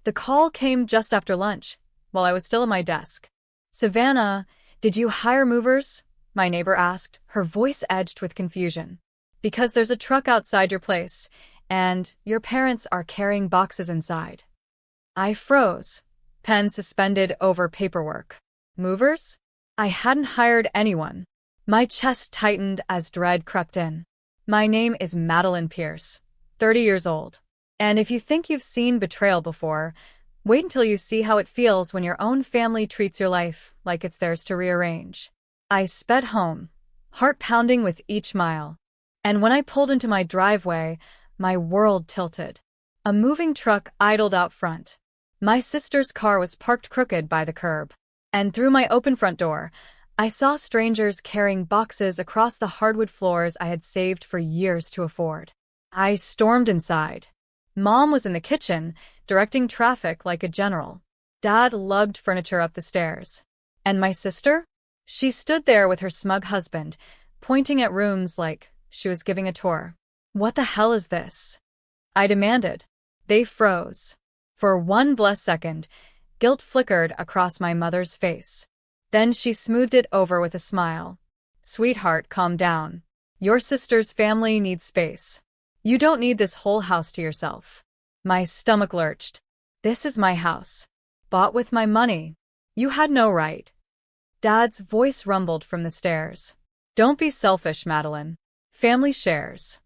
The call came just after lunch, while I was still at my desk. "Savannah, did you hire movers?" my neighbor asked, her voice edged with confusion. "Because there's a truck outside your place, and your parents are carrying boxes inside." I froze, pen suspended over paperwork. Movers? I hadn't hired anyone. My chest tightened as dread crept in. "My name is Madeline Pierce, 30 years old. And if you think you've seen betrayal before, wait until you see how it feels when your own family treats your life like it's theirs to rearrange." I sped home, heart pounding with each mile. And when I pulled into my driveway, my world tilted. A moving truck idled out front. My sister's car was parked crooked by the curb. And through my open front door, I saw strangers carrying boxes across the hardwood floors I had saved for years to afford. I stormed inside. Mom was in the kitchen, directing traffic like a general. Dad lugged furniture up the stairs. And my sister? She stood there with her smug husband, pointing at rooms like she was giving a tour. "What the hell is this?" I demanded. They froze. For one blessed second, guilt flickered across my mother's face. Then she smoothed it over with a smile. "Sweetheart, calm down. Your sister's family needs space. You don't need this whole house to yourself." My stomach lurched. "This is my house. Bought with my money. You had no right." Dad's voice rumbled from the stairs. "Don't be selfish, Madeline. Family shares."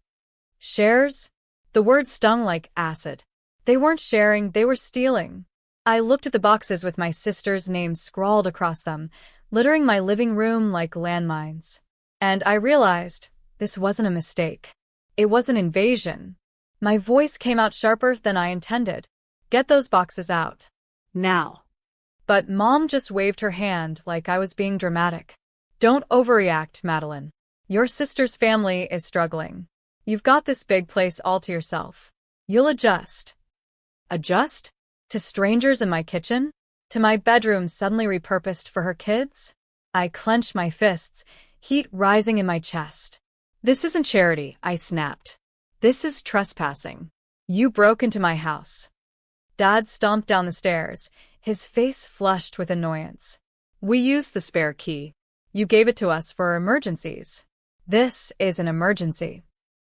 Shares? The word stung like acid. They weren't sharing, they were stealing. I looked at the boxes with my sister's name scrawled across them, littering my living room like landmines. And I realized this wasn't a mistake. It was an invasion. My voice came out sharper than I intended. "Get those boxes out. Now." But Mom just waved her hand like I was being dramatic. "Don't overreact, Madeline. Your sister's family is struggling. You've got this big place all to yourself. You'll adjust." Adjust? To strangers in my kitchen? To my bedroom suddenly repurposed for her kids? I clenched my fists, heat rising in my chest. "This isn't charity," I snapped. "This is trespassing. You broke into my house." Dad stomped down the stairs, his face flushed with annoyance. "We used the spare key. You gave it to us for emergencies." "This is an emergency."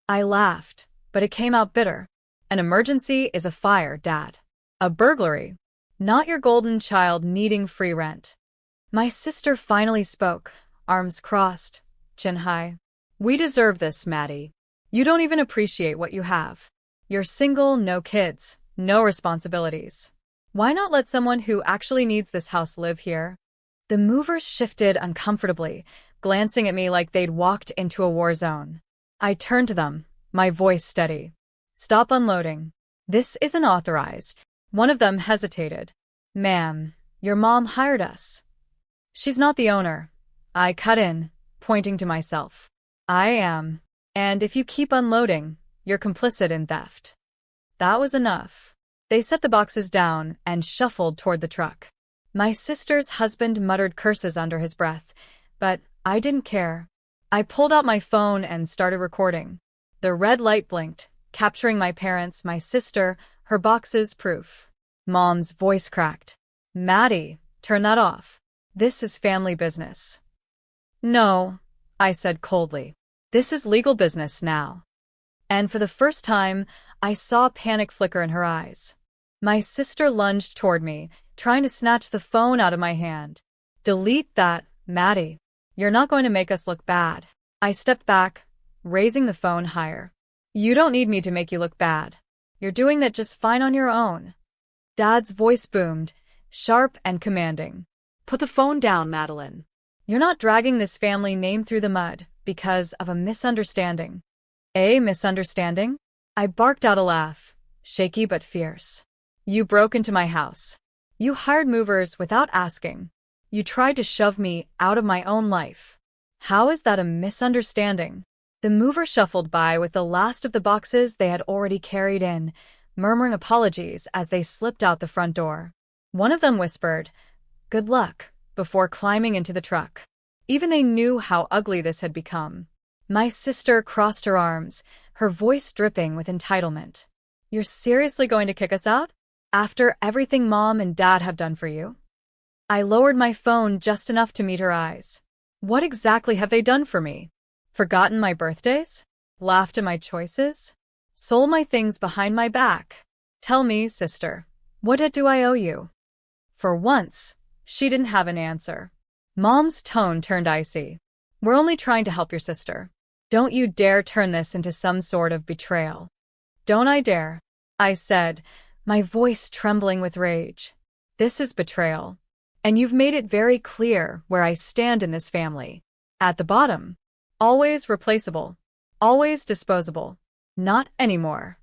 I laughed, but it came out bitter. "An emergency is a fire, Dad. A burglary. Not your golden child needing free rent." My sister finally spoke, arms crossed, chin high. "We deserve this, Maddie. You don't even appreciate what you have. You're single, no kids, no responsibilities. Why not let someone who actually needs this house live here?" The movers shifted uncomfortably, glancing at me like they'd walked into a war zone. I turned to them, my voice steady. "Stop unloading. This isn't authorized." One of them hesitated. "Ma'am, your mom hired us." "She's not the owner." I cut in, pointing to myself. "I am. And if you keep unloading, you're complicit in theft." That was enough. They set the boxes down and shuffled toward the truck. My sister's husband muttered curses under his breath, but I didn't care. I pulled out my phone and started recording. The red light blinked, capturing my parents, my sister, her boxes, proof. Mom's voice cracked. "Maddie, turn that off. This is family business." "No," I said coldly. "This is legal business now." And for the first time, I saw panic flicker in her eyes. My sister lunged toward me, trying to snatch the phone out of my hand. "Delete that, Maddie. You're not going to make us look bad." I stepped back, raising the phone higher. "You don't need me to make you look bad. You're doing that just fine on your own." Dad's voice boomed, sharp and commanding. "Put the phone down, Madeline. You're not dragging this family name through the mud because of a misunderstanding." "A misunderstanding?" I barked out a laugh, shaky but fierce. "You broke into my house. You hired movers without asking. You tried to shove me out of my own life. How is that a misunderstanding?" The mover shuffled by with the last of the boxes they had already carried in, murmuring apologies as they slipped out the front door. One of them whispered, "Good luck," before climbing into the truck. Even they knew how ugly this had become. My sister crossed her arms, her voice dripping with entitlement. "You're seriously going to kick us out?" After everything Mom and Dad have done for you? I lowered my phone just enough to meet her eyes. What exactly have they done for me? Forgotten my birthdays? Laughed at my choices? Sold my things behind my back? Tell me, sister, what debt do I owe you? For once, she didn't have an answer. Mom's tone turned icy. We're only trying to help your sister. Don't you dare turn this into some sort of betrayal. Don't I dare? I said, my voice trembling with rage. This is betrayal. And you've made it very clear where I stand in this family. At the bottom. Always replaceable. Always disposable. Not anymore.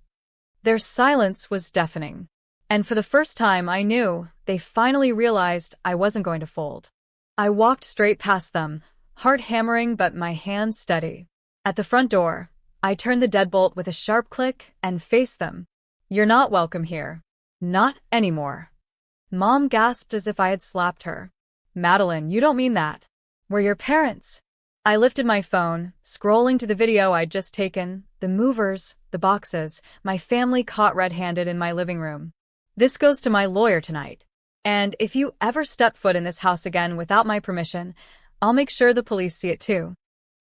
Their silence was deafening. And for the first time I knew they finally realized I wasn't going to fold. I walked straight past them, heart hammering but my hands steady. At the front door, I turned the deadbolt with a sharp click and faced them. You're not welcome here. Not anymore. Mom gasped as if I had slapped her. Madeline, you don't mean that. We're your parents. I lifted my phone, scrolling to the video I'd just taken, the movers, the boxes, my family caught red-handed in my living room. This goes to my lawyer tonight. And if you ever step foot in this house again without my permission, I'll make sure the police see it too.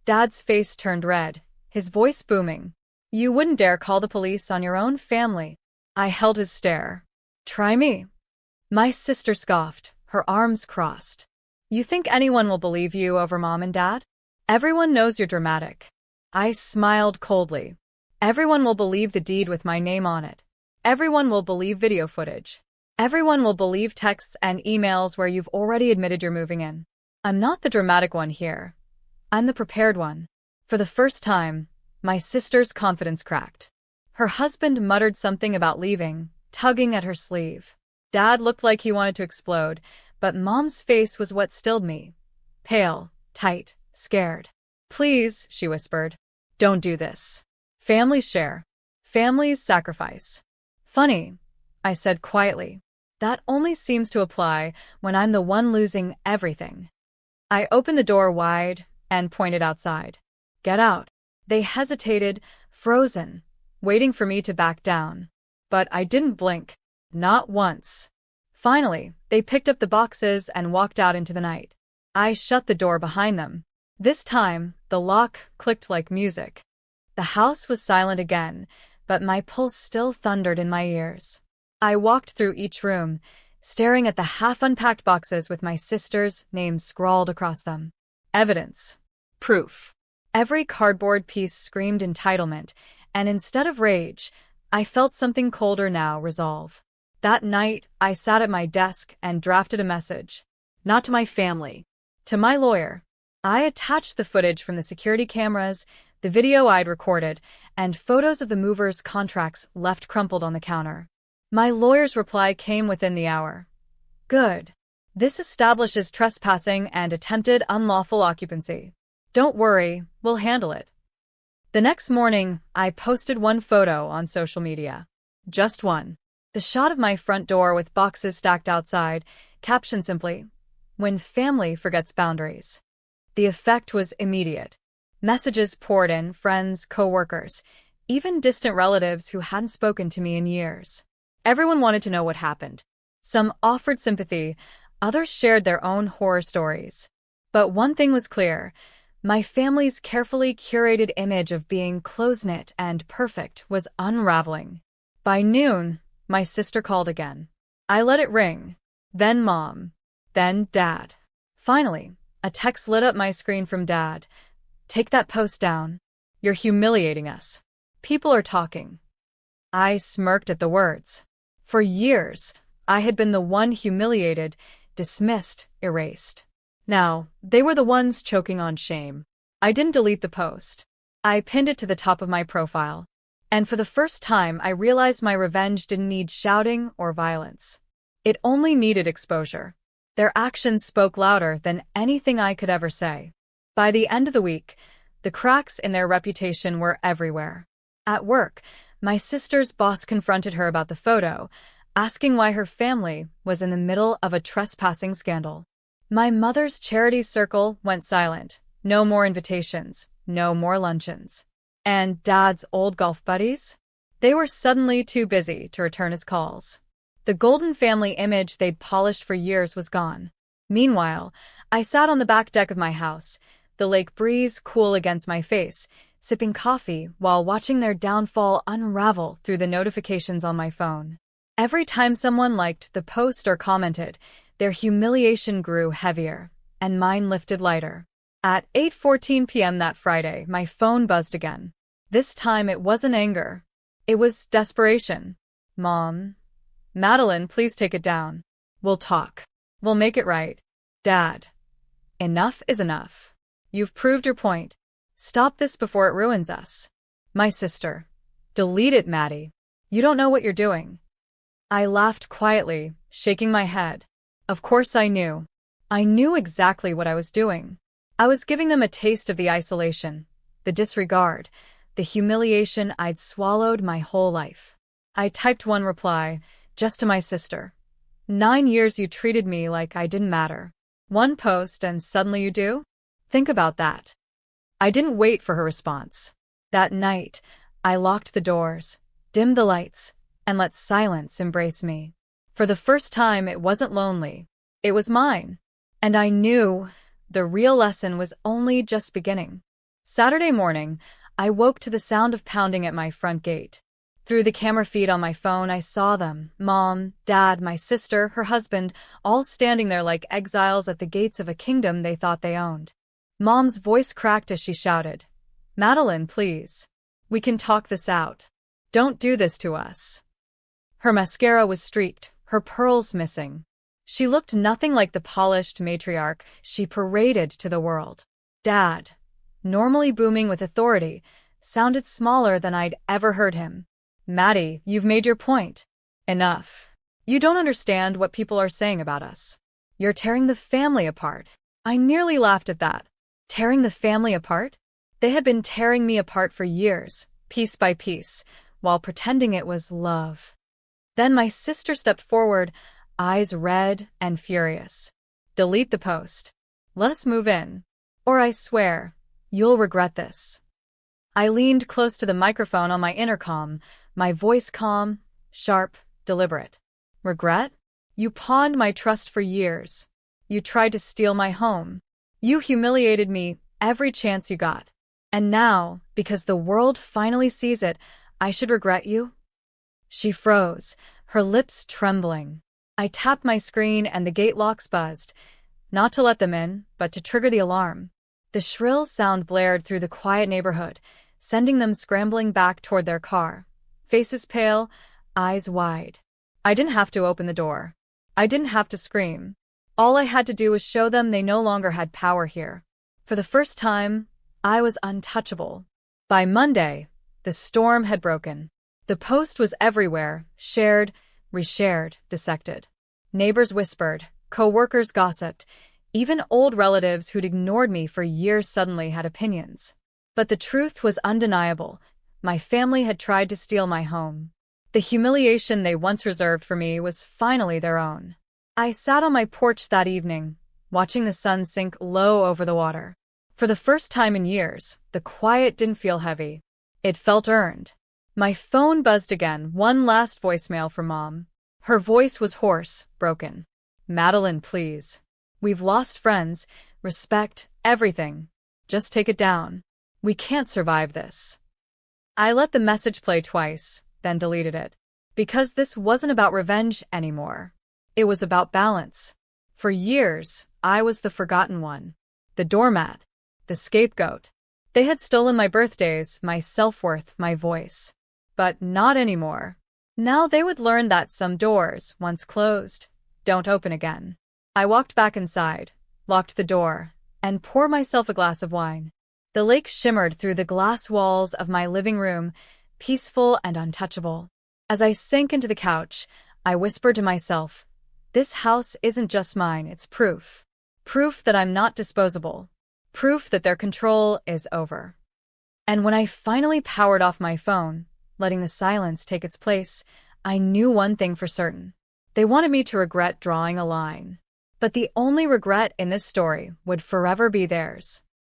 Dad's face turned red, his voice booming. You wouldn't dare call the police on your own family. I held his stare. Try me. My sister scoffed, her arms crossed. You think anyone will believe you over Mom and Dad? Everyone knows you're dramatic. I smiled coldly. Everyone will believe the deed with my name on it. Everyone will believe video footage. Everyone will believe texts and emails where you've already admitted you're moving in. I'm not the dramatic one here. I'm the prepared one. For the first time, my sister's confidence cracked. Her husband muttered something about leaving, tugging at her sleeve. Dad looked like he wanted to explode, but Mom's face was what stilled me. Pale, tight, scared. Please, she whispered. Don't do this. Families share. Families sacrifice. Funny, I said quietly. That only seems to apply when I'm the one losing everything. I opened the door wide and pointed outside. Get out. They hesitated, frozen, waiting for me to back down. But I didn't blink. Not once. Finally, they picked up the boxes and walked out into the night. I shut the door behind them. This time, the lock clicked like music. The house was silent again, but my pulse still thundered in my ears. I walked through each room, staring at the half-unpacked boxes with my sister's name scrawled across them. Evidence. Proof. Every cardboard piece screamed entitlement, and instead of rage, I felt something colder now, resolve. That night, I sat at my desk and drafted a message. Not to my family. To my lawyer. I attached the footage from the security cameras, the video I'd recorded, and photos of the movers' contracts left crumpled on the counter. My lawyer's reply came within the hour. Good. This establishes trespassing and attempted unlawful occupancy. Don't worry, we'll handle it. The next morning, I posted one photo on social media. Just one. The shot of my front door with boxes stacked outside, captioned simply, "When family forgets boundaries." The effect was immediate. Messages poured in, friends, co-workers, even distant relatives who hadn't spoken to me in years. Everyone wanted to know what happened. Some offered sympathy, others shared their own horror stories. But one thing was clear. My family's carefully curated image of being close-knit and perfect was unraveling. By noon, my sister called again. I let it ring. Then Mom. Then Dad. Finally, a text lit up my screen from Dad. Take that post down. You're humiliating us. People are talking. I smirked at the words. For years, I had been the one humiliated, dismissed, erased. Now, they were the ones choking on shame. I didn't delete the post. I pinned it to the top of my profile. And for the first time, I realized my revenge didn't need shouting or violence. It only needed exposure. Their actions spoke louder than anything I could ever say. By the end of the week, the cracks in their reputation were everywhere. At work, my sister's boss confronted her about the photo, asking why her family was in the middle of a trespassing scandal. My mother's charity circle went silent. No more invitations, no more luncheons. And Dad's old golf buddies? They were suddenly too busy to return his calls. The golden family image they'd polished for years was gone. Meanwhile, I sat on the back deck of my house, the lake breeze cool against my face, sipping coffee while watching their downfall unravel through the notifications on my phone. Every time someone liked the post or commented, their humiliation grew heavier, and mine lifted lighter. At 8:14 p.m. that Friday, my phone buzzed again. This time it wasn't anger. It was desperation. Mom. Madeline, please take it down. We'll talk. We'll make it right. Dad. Enough is enough. You've proved your point. Stop this before it ruins us. My sister. Delete it, Maddie. You don't know what you're doing. I laughed quietly, shaking my head. Of course I knew. I knew exactly what I was doing. I was giving them a taste of the isolation, the disregard, the humiliation I'd swallowed my whole life. I typed one reply, just to my sister. 9 years you treated me like I didn't matter. One post and suddenly you do? Think about that. I didn't wait for her response. That night, I locked the doors, dimmed the lights, and let silence embrace me. For the first time, it wasn't lonely. It was mine. And I knew the real lesson was only just beginning. Saturday morning, I woke to the sound of pounding at my front gate. Through the camera feed on my phone, I saw them, Mom, Dad, my sister, her husband, all standing there like exiles at the gates of a kingdom they thought they owned. Mom's voice cracked as she shouted, Madeline, please. We can talk this out. Don't do this to us. Her mascara was streaked, her pearls missing. She looked nothing like the polished matriarch she paraded to the world. Dad, normally booming with authority, sounded smaller than I'd ever heard him. Maddie, you've made your point. Enough. You don't understand what people are saying about us. You're tearing the family apart. I nearly laughed at that. Tearing the family apart? They had been tearing me apart for years, piece by piece, while pretending it was love. Then my sister stepped forward, eyes red and furious. Delete the post. Let's move in. Or I swear, you'll regret this. I leaned close to the microphone on my intercom, my voice calm, sharp, deliberate. Regret? You pawned my trust for years. You tried to steal my home. You humiliated me every chance you got. And now, because the world finally sees it, I should regret you? She froze, her lips trembling. I tapped my screen and the gate locks buzzed, not to let them in, but to trigger the alarm. The shrill sound blared through the quiet neighborhood, sending them scrambling back toward their car, faces pale, eyes wide. I didn't have to open the door. I didn't have to scream. All I had to do was show them they no longer had power here. For the first time, I was untouchable. By Monday, the storm had broken. The post was everywhere, shared, reshared, dissected. Neighbors whispered, co-workers gossiped, even old relatives who'd ignored me for years suddenly had opinions. But the truth was undeniable. My family had tried to steal my home. The humiliation they once reserved for me was finally their own. I sat on my porch that evening, watching the sun sink low over the water. For the first time in years, the quiet didn't feel heavy. It felt earned. My phone buzzed again, one last voicemail from Mom. Her voice was hoarse, broken. Madeline, please. We've lost friends, respect, everything. Just take it down. We can't survive this. I let the message play twice, then deleted it. Because this wasn't about revenge anymore. It was about balance. For years, I was the forgotten one. The doormat. The scapegoat. They had stolen my birthdays, my self-worth, my voice. But not anymore. Now they would learn that some doors, once closed, don't open again. I walked back inside, locked the door, and poured myself a glass of wine. The lake shimmered through the glass walls of my living room, peaceful and untouchable. As I sank into the couch, I whispered to myself, this house isn't just mine, it's proof. Proof that I'm not disposable. Proof that their control is over. And when I finally powered off my phone, letting the silence take its place, I knew one thing for certain. They wanted me to regret drawing a line. But the only regret in this story would forever be theirs.